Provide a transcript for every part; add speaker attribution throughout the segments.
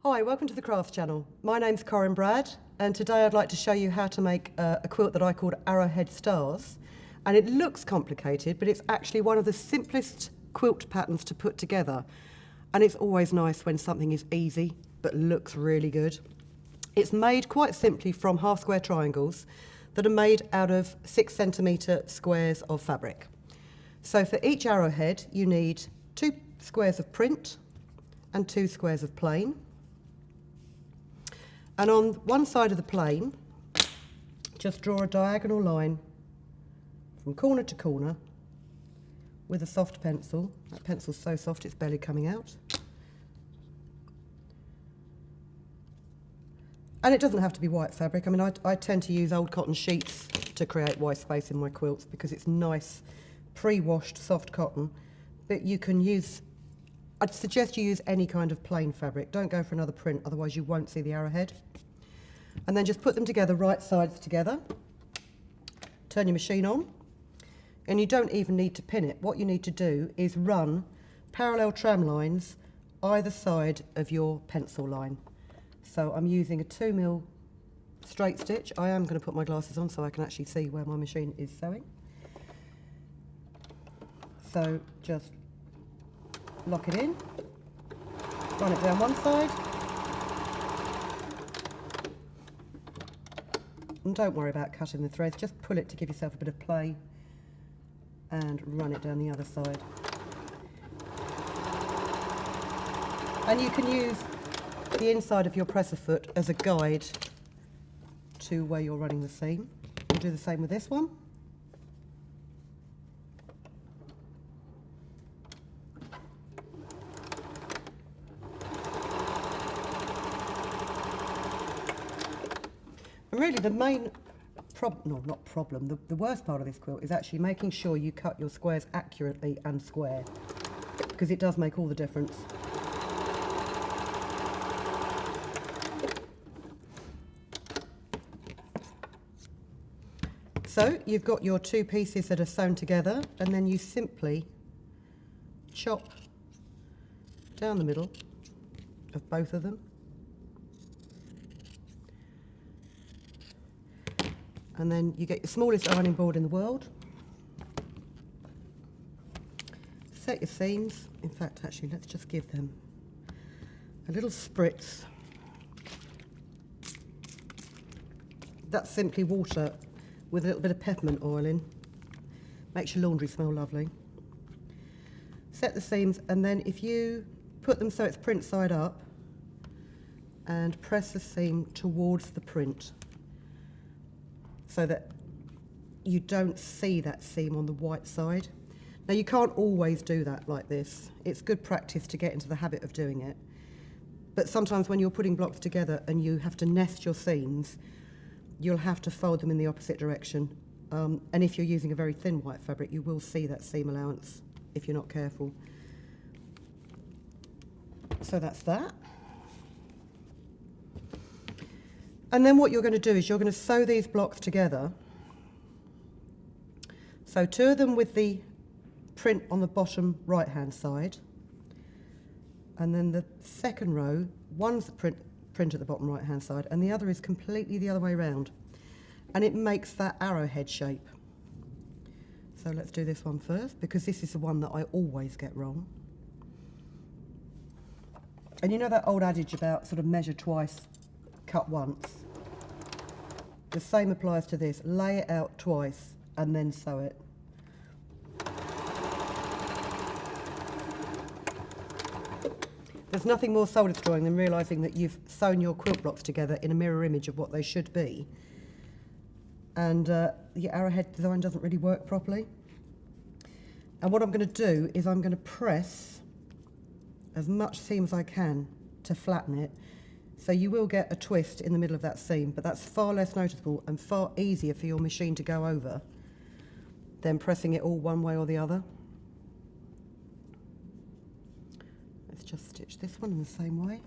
Speaker 1: Hi, welcome to the Crafts Channel. My name's Corinne Brad, and today I'd like to show you how to make a quilt that I called Arrowhead Stars. And it looks complicated, but it's actually one of the simplest quilt patterns to put together. And it's always nice when something is easy, but looks really good. It's made quite simply from half square triangles that are made out of 6 centimetre squares of fabric. So for each arrowhead, you need 2 squares of print and 2 squares of plain. And on one side of the plane, just draw a diagonal line from corner to corner with a soft pencil. That pencil's so soft it's barely coming out. And it doesn't have to be white fabric. I mean, I tend to use old cotton sheets to create white space in my quilts because it's nice, pre-washed, soft cotton. But you can use, I'd suggest you use any kind of plain fabric. Don't go for another print, otherwise you won't see the arrowhead. And then just put them together, right sides together. Turn your machine on. And you don't even need to pin it. What you need to do is run parallel tram lines either side of your pencil line. So I'm using a 2mm straight stitch. I am going to put my glasses on so I can actually see where my machine is sewing. So just lock it in, run it down one side, and don't worry about cutting the threads, just pull it to give yourself a bit of play and run it down the other side. And you can use the inside of your presser foot as a guide to where you're running the seam. We'll do the same with this one. And really the main the worst part of this quilt is actually making sure you cut your squares accurately and square, because it does make all the difference. So you've got your 2 pieces that are sewn together, and then you simply chop down the middle of both of them. And then you get your smallest ironing board in the world. Set your seams. In fact, actually, let's just give them a little spritz. That's simply water with a little bit of peppermint oil in. Makes your laundry smell lovely. Set the seams, and then if you put them so it's print side up and press the seam towards the print so that you don't see that seam on the white side. Now you can't always do that like this. It's good practice to get into the habit of doing it. But sometimes when you're putting blocks together and you have to nest your seams, you'll have to fold them in the opposite direction. And if you're using a very thin white fabric, you will see that seam allowance if you're not careful. So that's that. And then what you're going to do is you're going to sew these blocks together. So 2 of them with the print on the bottom right-hand side. And then the second row, one's the print at the bottom right-hand side, and the other is completely the other way around. And it makes that arrowhead shape. So let's do this one first, because this is the one that I always get wrong. And you know that old adage about sort of measure twice, cut once? The same applies to this. Lay it out twice and then sew it. There's nothing more soul destroying than realising that you've sewn your quilt blocks together in a mirror image of what they should be, and the arrowhead design doesn't really work properly. And what I'm going to do is I'm going to press as much seam as I can to flatten it, so you will get a twist in the middle of that seam, but that's far less noticeable and far easier for your machine to go over than pressing it all one way or the other. Let's just stitch this one in the same way.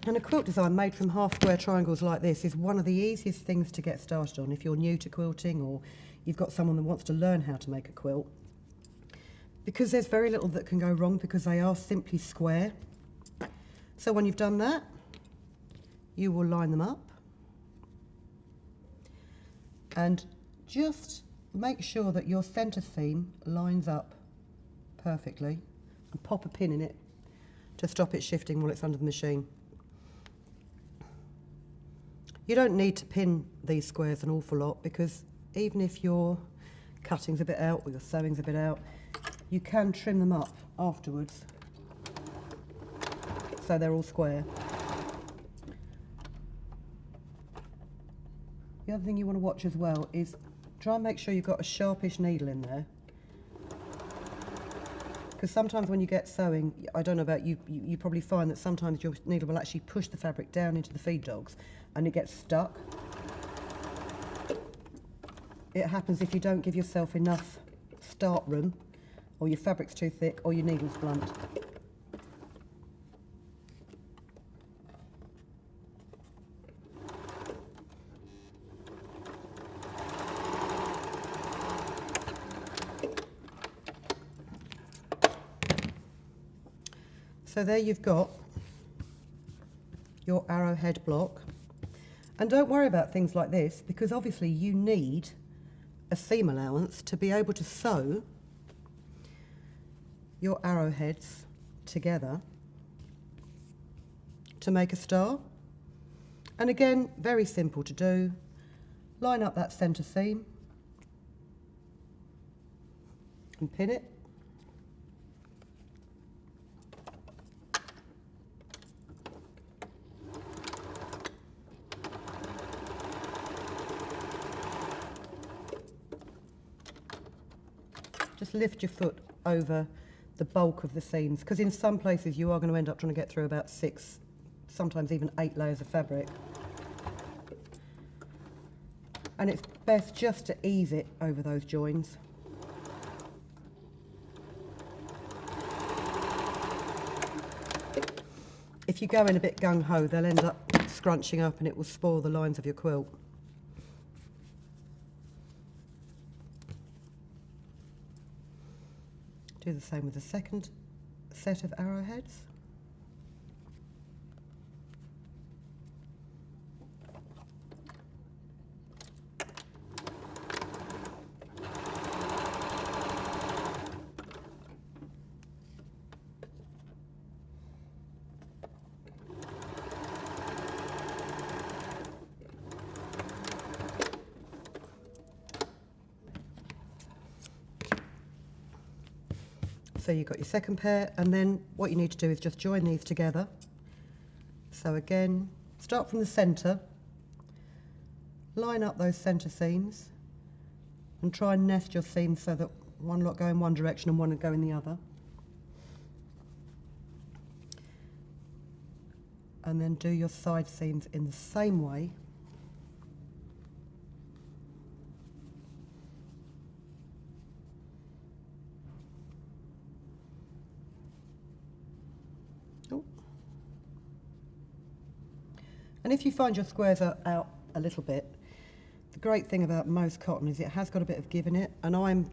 Speaker 1: And of quilt design made from half square triangles like this is one of the easiest things to get started on if you're new to quilting or you've got someone that wants to learn how to make a quilt. Because there's very little that can go wrong because they are simply square. So when you've done that, you will line them up and just make sure that your centre seam lines up perfectly and pop a pin in it to stop it shifting while it's under the machine. You don't need to pin these squares an awful lot because even if your cutting's a bit out or your sewing's a bit out, you can trim them up afterwards so they're all square. The other thing you want to watch as well is try and make sure you've got a sharpish needle in there, because sometimes when you get sewing, I don't know about you, you probably find that sometimes your needle will actually push the fabric down into the feed dogs and it gets stuck. It happens if you don't give yourself enough start room, or your fabric's too thick, or your needle's blunt. So there you've got your arrowhead block. And don't worry about things like this, because obviously you need a seam allowance to be able to sew your arrowheads together to make a star. And again, very simple to do. Line up that centre seam and pin it. Just lift your foot over the bulk of the seams, because in some places you are going to end up trying to get through about 6, sometimes even 8 layers of fabric. And it's best just to ease it over those joins. If you go in a bit gung-ho, they'll end up scrunching up and it will spoil the lines of your quilt. Do the same with the second set of arrowheads. So you've got your second pair, and then what you need to do is just join these together. So again, start from the centre, line up those centre seams and try and nest your seams so that one lot go in one direction and one go in the other. And then do your side seams in the same way. And if you find your squares are out a little bit, the great thing about most cotton is it has got a bit of give in it, and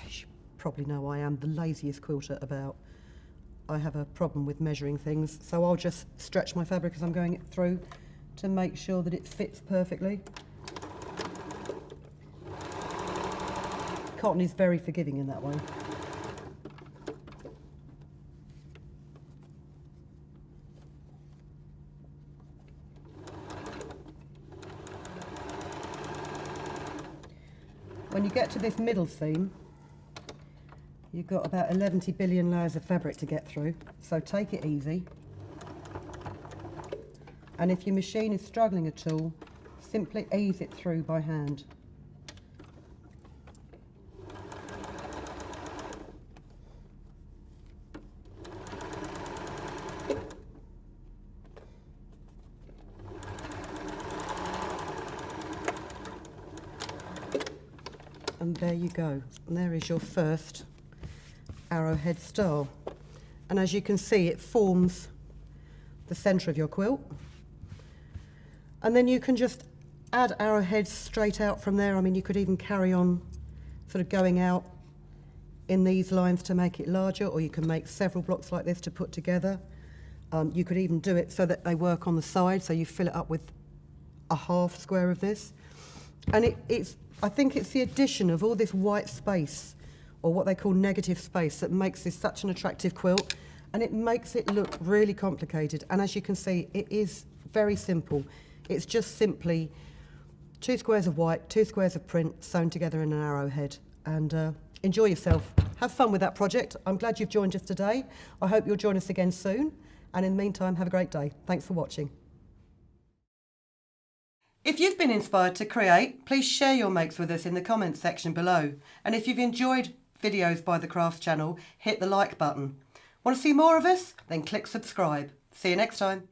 Speaker 1: you probably know I am the laziest quilter about. I have a problem with measuring things, so I'll just stretch my fabric as I'm going it through to make sure that it fits perfectly. Cotton is very forgiving in that way. When you get to this middle seam, you've got about 11 billion layers of fabric to get through, so take it easy. And if your machine is struggling at all, simply ease it through by hand. And there you go. And there is your first arrowhead star. And as you can see, it forms the centre of your quilt. And then you can just add arrowheads straight out from there. I mean, you could even carry on sort of going out in these lines to make it larger, or you can make several blocks like this to put together. You could even do it so that they work on the side, so you fill it up with a half square of this. And I think it's the addition of all this white space, or what they call negative space, that makes this such an attractive quilt, and it makes it look really complicated. And as you can see, it is very simple. It's just simply 2 squares of white, 2 squares of print sewn together in an arrowhead. And enjoy yourself. Have fun with that project. I'm glad you've joined us today. I hope you'll join us again soon. And in the meantime, have a great day. Thanks for watching. If you've been inspired to create, please share your makes with us in the comments section below. And if you've enjoyed videos by the Crafts channel, hit the like button. Want to see more of us? Then click subscribe. See you next time.